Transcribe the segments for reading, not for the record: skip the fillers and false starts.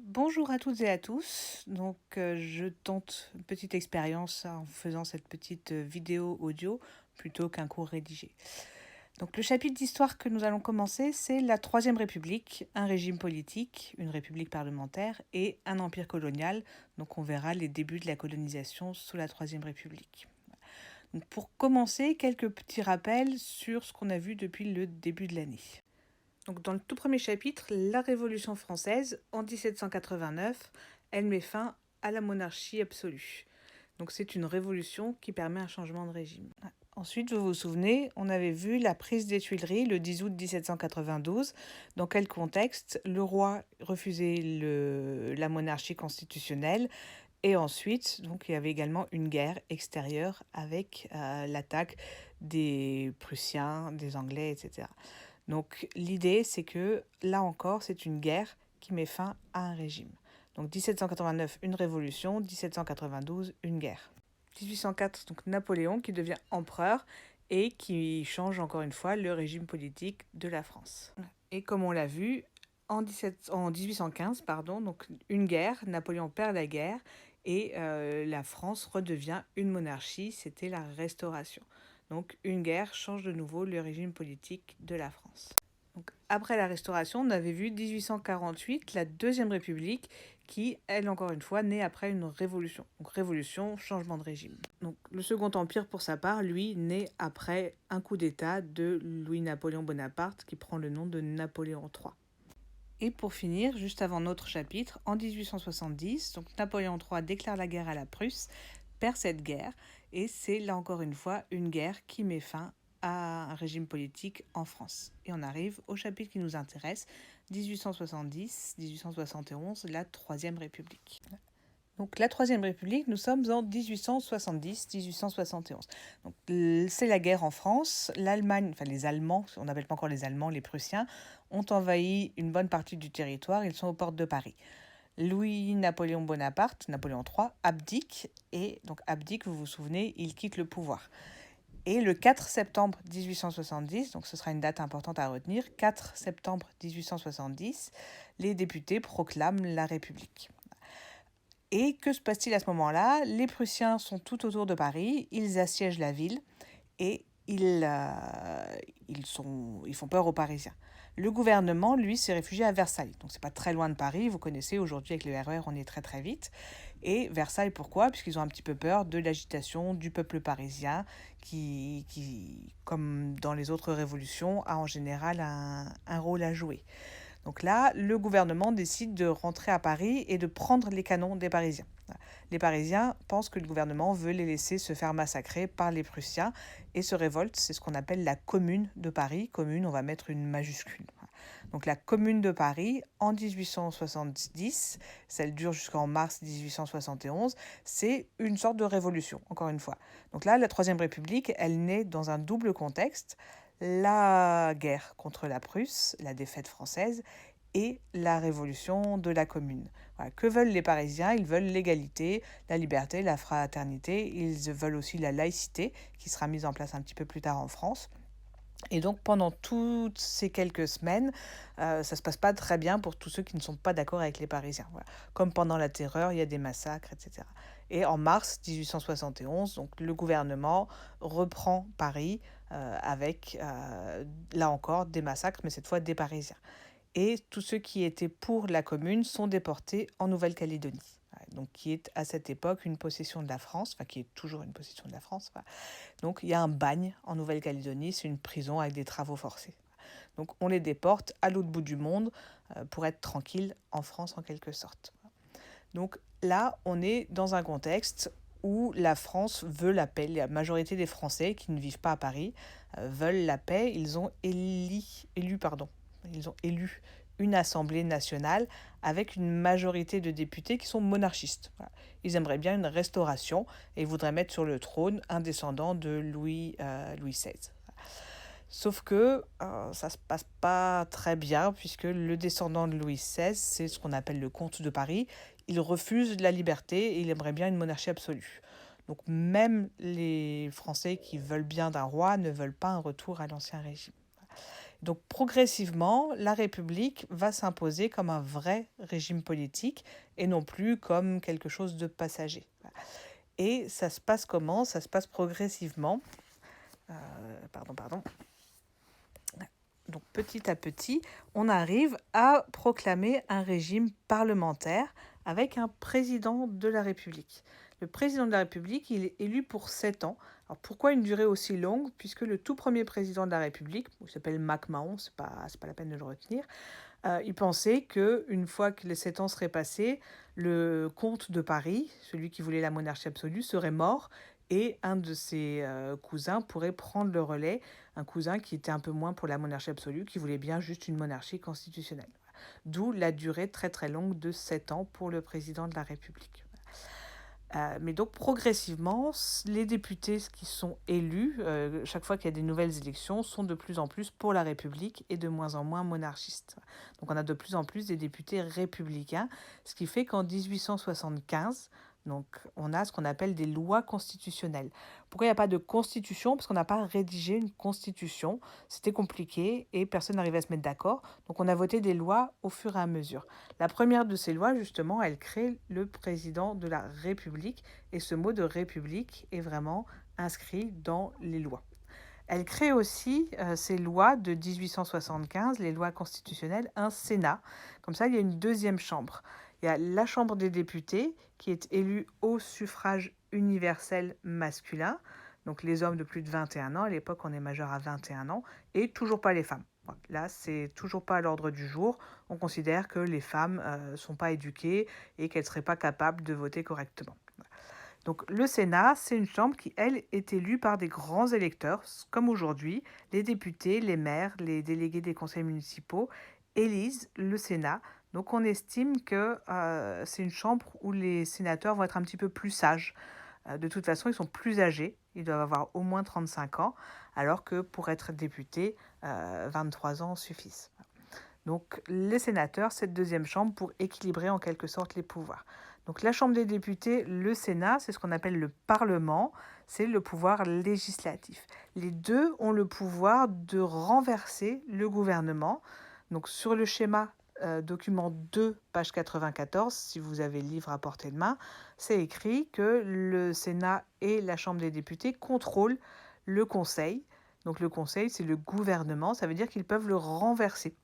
Bonjour à toutes et à tous. Je tente une petite expérience en faisant cette petite vidéo audio plutôt qu'un cours rédigé. Donc, le chapitre d'histoire que nous allons commencer, c'est la Troisième République, un régime politique, une république parlementaire et un empire colonial. Donc, on verra les débuts de la colonisation sous la Troisième République. Donc, pour commencer, quelques petits rappels sur ce qu'on a vu depuis le début de l'année. Donc, dans le tout premier chapitre, la Révolution française, en 1789, elle met fin à la monarchie absolue. Donc, c'est une révolution qui permet un changement de régime. Ensuite, vous vous souvenez, on avait vu la prise des Tuileries le 10 août 1792. Dans quel contexte le roi refusait la monarchie constitutionnelle. Et ensuite, donc, il y avait également une guerre extérieure avec l'attaque des Prussiens, des Anglais, etc. Donc l'idée, c'est que là encore, c'est une guerre qui met fin à un régime. Donc 1789, une révolution, 1792, une guerre. 1804, donc Napoléon qui devient empereur et qui change encore une fois le régime politique de la France. Et comme on l'a vu, en 1815, donc une guerre, Napoléon perd la guerre et la France redevient une monarchie, c'était la Restauration. Donc une guerre change de nouveau le régime politique de la France. Donc, après la Restauration, on avait vu 1848, la Deuxième République, qui, elle encore une fois, naît après une révolution. Donc révolution, changement de régime. Donc le Second Empire, pour sa part, lui, naît après un coup d'État de Louis-Napoléon Bonaparte, qui prend le nom de Napoléon III. Et pour finir, juste avant notre chapitre, en 1870, donc Napoléon III déclare la guerre à la Prusse, perd cette guerre, et c'est là encore une fois une guerre qui met fin à un régime politique en France. Et on arrive au chapitre qui nous intéresse, 1870-1871, la Troisième République. Donc la Troisième République, nous sommes en 1870-1871. Donc c'est la guerre en France. L'Allemagne, enfin les Allemands, on n'appelle pas encore les Allemands, les Prussiens, ont envahi une bonne partie du territoire. Ils sont aux portes de Paris. Louis-Napoléon Bonaparte, Napoléon III, abdique. Et donc abdique, vous vous souvenez, il quitte le pouvoir. Et le 4 septembre 1870, donc ce sera une date importante à retenir, 4 septembre 1870, les députés proclament la République. Et que se passe-t-il à ce moment-là? Les Prussiens sont tout autour de Paris, ils assiègent la ville et ils font peur aux Parisiens. Le gouvernement, lui, s'est réfugié à Versailles. Donc, c'est pas très loin de Paris. Vous connaissez, aujourd'hui, avec le RER, on est très, très vite. Et Versailles, pourquoi? Puisqu'ils ont un petit peu peur de l'agitation du peuple parisien qui, comme dans les autres révolutions, a en général un rôle à jouer. Donc là, le gouvernement décide de rentrer à Paris et de prendre les canons des Parisiens. Les Parisiens pensent que le gouvernement veut les laisser se faire massacrer par les Prussiens et se révoltent. C'est ce qu'on appelle la Commune de Paris. Commune, on va mettre une majuscule. Donc la Commune de Paris, en 1870, celle dure jusqu'en mars 1871, c'est une sorte de révolution, encore une fois. Donc là, la Troisième République, elle naît dans un double contexte. La guerre contre la Prusse, la défaite française, et la révolution de la Commune. Voilà. Que veulent les Parisiens? Ils veulent l'égalité, la liberté, la fraternité. Ils veulent aussi la laïcité, qui sera mise en place un petit peu plus tard en France. Et donc pendant toutes ces quelques semaines, ça se passe pas très bien pour tous ceux qui ne sont pas d'accord avec les Parisiens. Voilà. Comme pendant la Terreur, il y a des massacres, etc. Et en mars 1871, donc, le gouvernement reprend Paris avec, là encore, des massacres, mais cette fois des Parisiens. Et tous ceux qui étaient pour la commune sont déportés en Nouvelle-Calédonie. Donc, qui est à cette époque une possession de la France, enfin qui est toujours une possession de la France. Voilà. Donc il y a un bagne en Nouvelle-Calédonie, c'est une prison avec des travaux forcés. Donc on les déporte à l'autre bout du monde pour être tranquille en France en quelque sorte. Donc là, on est dans un contexte où la France veut la paix. La majorité des Français qui ne vivent pas à Paris veulent la paix. Ils ont élu une assemblée nationale avec une majorité de députés qui sont monarchistes. Voilà. Ils aimeraient bien une restauration et voudraient mettre sur le trône un descendant de Louis XVI. Sauf que ça se passe pas très bien puisque le descendant de Louis XVI, c'est ce qu'on appelle le comte de Paris. Il refuse la liberté et il aimerait bien une monarchie absolue. Donc même les Français qui veulent bien d'un roi ne veulent pas un retour à l'ancien régime. Donc progressivement, la République va s'imposer comme un vrai régime politique et non plus comme quelque chose de passager. Et ça se passe comment? Ça se passe progressivement. Pardon. Donc petit à petit, on arrive à proclamer un régime parlementaire avec un président de la République. Le président de la République, il est élu pour 7 ans. Alors pourquoi une durée aussi longue? Puisque le tout premier président de la République, il s'appelle MacMahon, c'est pas la peine de le retenir, il pensait qu'une fois que les 7 ans seraient passés, le comte de Paris, celui qui voulait la monarchie absolue, serait mort et un de ses cousins pourrait prendre le relais, un cousin qui était un peu moins pour la monarchie absolue, qui voulait bien juste une monarchie constitutionnelle. D'où la durée très très longue de 7 ans pour le président de la République. Mais donc progressivement, les députés qui sont élus, chaque fois qu'il y a des nouvelles élections, sont de plus en plus pour la République et de moins en moins monarchistes. Donc on a de plus en plus des députés républicains, ce qui fait qu'en 1875, donc on a ce qu'on appelle des lois constitutionnelles. Pourquoi il n'y a pas de constitution? Parce qu'on n'a pas rédigé une constitution. C'était compliqué et personne n'arrivait à se mettre d'accord. Donc on a voté des lois au fur et à mesure. La première de ces lois, justement, elle crée le président de la République. Et ce mot de République est vraiment inscrit dans les lois. Elle crée aussi, ces lois de 1875, les lois constitutionnelles, un Sénat. Comme ça, il y a une deuxième chambre. Il y a la Chambre des députés qui est élue au suffrage universel masculin. Donc les hommes de plus de 21 ans, à l'époque on est majeur à 21 ans, et toujours pas les femmes. Là, c'est toujours pas à l'ordre du jour. On considère que les femmes ne sont pas éduquées et qu'elles ne seraient pas capables de voter correctement. Donc le Sénat, c'est une chambre qui, elle, est élue par des grands électeurs, comme aujourd'hui, les députés, les maires, les délégués des conseils municipaux élisent le Sénat. Donc on estime que c'est une chambre où les sénateurs vont être un petit peu plus sages. De toute façon, ils sont plus âgés, ils doivent avoir au moins 35 ans, alors que pour être député, 23 ans suffisent. Donc les sénateurs, cette deuxième chambre pour équilibrer en quelque sorte les pouvoirs. Donc la Chambre des députés, le Sénat, c'est ce qu'on appelle le Parlement, c'est le pouvoir législatif. Les deux ont le pouvoir de renverser le gouvernement. Donc sur le schéma document 2, page 94, si vous avez le livre à portée de main, c'est écrit que le Sénat et la Chambre des députés contrôlent le Conseil. Donc le Conseil, c'est le gouvernement, ça veut dire qu'ils peuvent le renverser.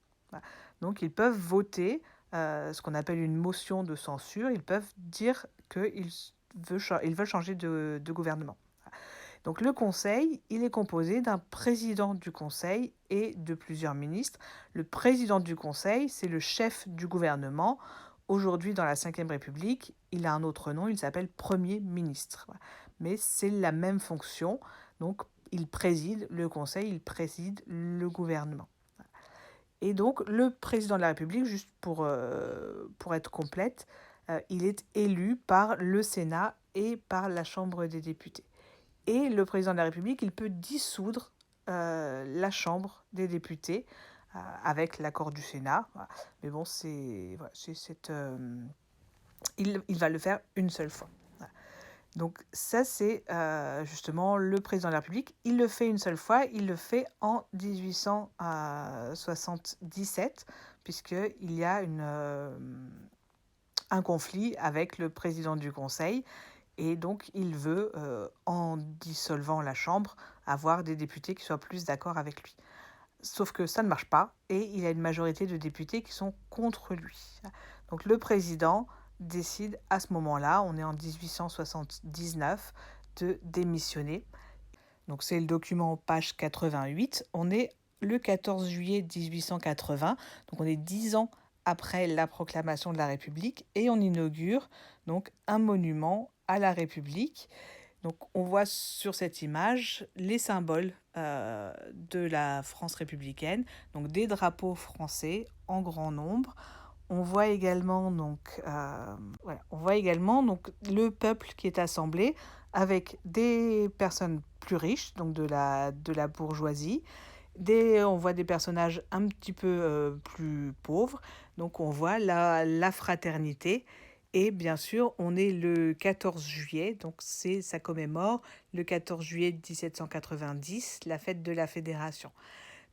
Donc ils peuvent voter ce qu'on appelle une motion de censure. Ils peuvent dire qu'ils veulent changer de gouvernement. Donc le Conseil, il est composé d'un président du Conseil et de plusieurs ministres. Le président du Conseil, c'est le chef du gouvernement. Aujourd'hui, dans la Ve République, il a un autre nom, il s'appelle Premier ministre. Mais c'est la même fonction. Donc il préside le Conseil, il préside le gouvernement. Et donc, le président de la République, juste pour être complète, il est élu par le Sénat et par la Chambre des députés. Et le président de la République, il peut dissoudre la Chambre des députés avec l'accord du Sénat. Mais bon, il va le faire une seule fois. Donc ça, c'est justement le président de la République. Il le fait une seule fois, il le fait en 1877, puisqu'il y a un conflit avec le président du Conseil. Et donc, il veut, en dissolvant la Chambre, avoir des députés qui soient plus d'accord avec lui. Sauf que ça ne marche pas, et il a une majorité de députés qui sont contre lui. Donc le président décide à ce moment-là, on est en 1879, de démissionner. Donc c'est le document page 88. On est le 14 juillet 1880, donc on est 10 ans après la proclamation de la République, et on inaugure donc un monument à la République. Donc on voit sur cette image les symboles de la France républicaine, donc des drapeaux français en grand nombre. On voit également le peuple qui est assemblé avec des personnes plus riches, donc de la bourgeoisie. On voit des personnages un petit peu plus pauvres. Donc on voit la fraternité. Et bien sûr, on est le 14 juillet, donc ça commémore le 14 juillet 1790, la fête de la Fédération.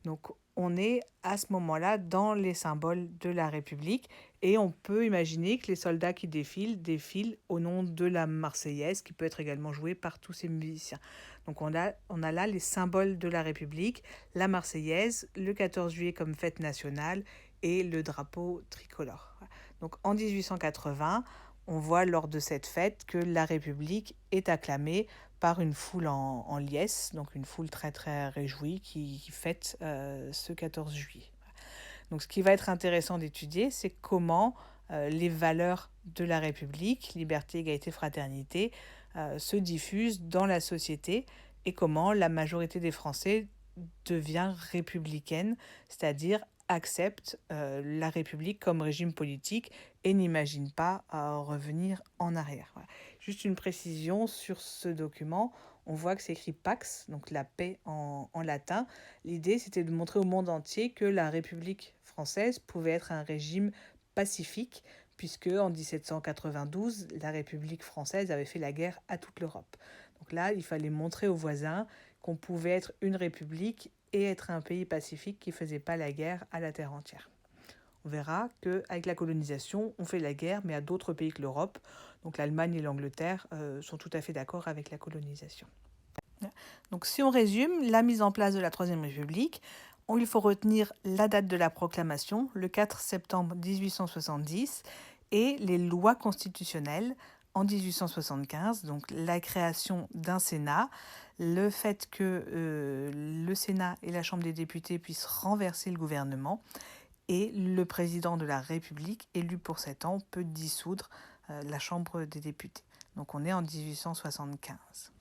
Donc on est à ce moment-là dans les symboles de la République et on peut imaginer que les soldats qui défilent au nom de la Marseillaise qui peut être également jouée par tous ces musiciens. Donc on a là les symboles de la République, la Marseillaise, le 14 juillet comme fête nationale et le drapeau tricolore. Donc en 1880, on voit lors de cette fête que la République est acclamée par une foule en liesse, donc une foule très très réjouie qui fête ce 14 juillet. Donc ce qui va être intéressant d'étudier, c'est comment les valeurs de la République, liberté, égalité, fraternité, se diffusent dans la société et comment la majorité des Français devient républicaine, c'est-à-dire accepte la République comme régime politique et n'imagine pas revenir en arrière. Voilà. Juste une précision sur ce document, on voit que c'est écrit Pax, donc la paix en latin. L'idée, c'était de montrer au monde entier que la République française pouvait être un régime pacifique, puisque en 1792, la République française avait fait la guerre à toute l'Europe. Donc là, il fallait montrer aux voisins qu'on pouvait être une république et être un pays pacifique qui ne faisait pas la guerre à la terre entière. On verra qu'avec la colonisation, on fait la guerre, mais à d'autres pays que l'Europe. Donc l'Allemagne et l'Angleterre sont tout à fait d'accord avec la colonisation. Donc si on résume, la mise en place de la Troisième République, il faut retenir la date de la proclamation, le 4 septembre 1870, et les lois constitutionnelles en 1875, donc la création d'un Sénat, le fait que le Sénat et la Chambre des députés puissent renverser le gouvernement, et le président de la République, élu pour 7 ans, peut dissoudre la Chambre des députés. Donc on est en 1875.